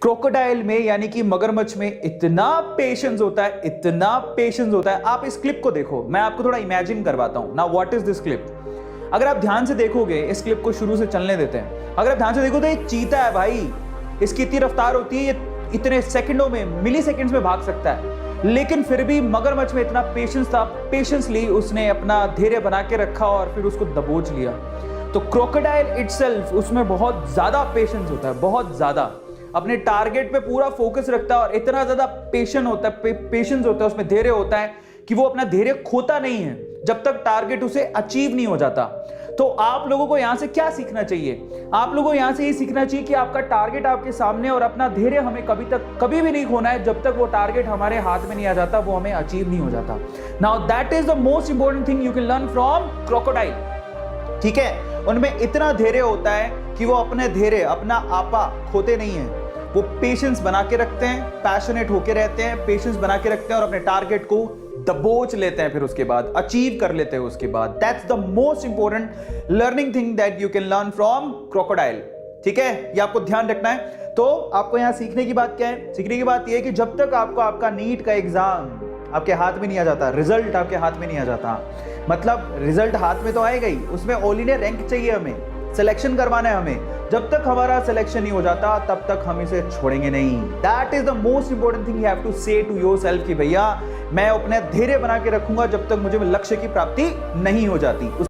Crocodile में यानी कि मगरमच्छ में इतना पेशेंस होता है, इतना पेशेंस होता है। आप इस क्लिप को देखो, मैं आपको थोड़ा इमेजिन करवाता हूं ना। What is this clip? अगर आप ध्यान से देखोगे, इस क्लिप को शुरू से चलने देते हैं, अगर आप ध्यान से देखो तो ये चीता है भाई, इसकी इतनी रफ्तार होती है, ये इतने सेकंडों में, मिली सेकंड्स में भाग सकता है, लेकिन फिर भी मगरमच्छ में इतना पेशेंस था। पेशेंसली उसने अपना धैर्य बना के रखा और फिर उसको दबोच लिया। तो क्रोकोडाइल इटसेल्फ, उसमें बहुत ज्यादा पेशेंस होता है, बहुत ज्यादा अपने टारगेट पे पूरा फोकस रखता है और इतना ज्यादा पेशेंस होता है, उसमें धैर्य होता है कि वो अपना धैर्य खोता नहीं है जब तक टारगेट उसे अचीव नहीं हो जाता। तो आप लोगों को यहां से क्या सीखना चाहिए? आप लोगों को यहां से ये सीखना चाहिए कि आपका टारगेट आपके सामने और अपना धैर्य हमें कभी भी नहीं खोना है जब तक वो टारगेट हमारे हाथ में नहीं आ जाता, वो हमें अचीव नहीं हो जाता। Now that is the most important thing you can learn from crocodile. ठीक है, उनमें इतना धैर्य होता है कि वो अपने धैर्य, अपना आपा खोते नहीं है। वो पेशेंस बना के रखते हैं, पैशनेट होके रहते हैं, पेशेंस बना के रखते हैं और अपने टारगेट को दबोच लेते हैं, फिर उसके बाद अचीव कर लेते हैं उसके बाद। That's the most important learning thing that you can learn from crocodile. ठीक है, ये आपको ध्यान रखना है। तो आपको यहां सीखने की बात क्या है? सीखने की बात यह है कि जब तक आपको आपका नीट का एग्जाम आपके हाथ में नहीं आ जाता, रिजल्ट आपके हाथ में नहीं आ जाता, मतलब रिजल्ट हाथ में तो आएगा ही, उसमें ऑल इंडिया रैंक चाहिए, हमें सिलेक्शन करवाना है हमें। जब तक हमारा सिलेक्शन नहीं हो जाता तब तक हम इसे छोड़ेंगे नहीं। That is the most important thing you have to say to yourself कि भैया मैं अपने धैर्य बना के रखूंगा जब तक मुझे लक्ष्य की प्राप्ति नहीं हो जाती।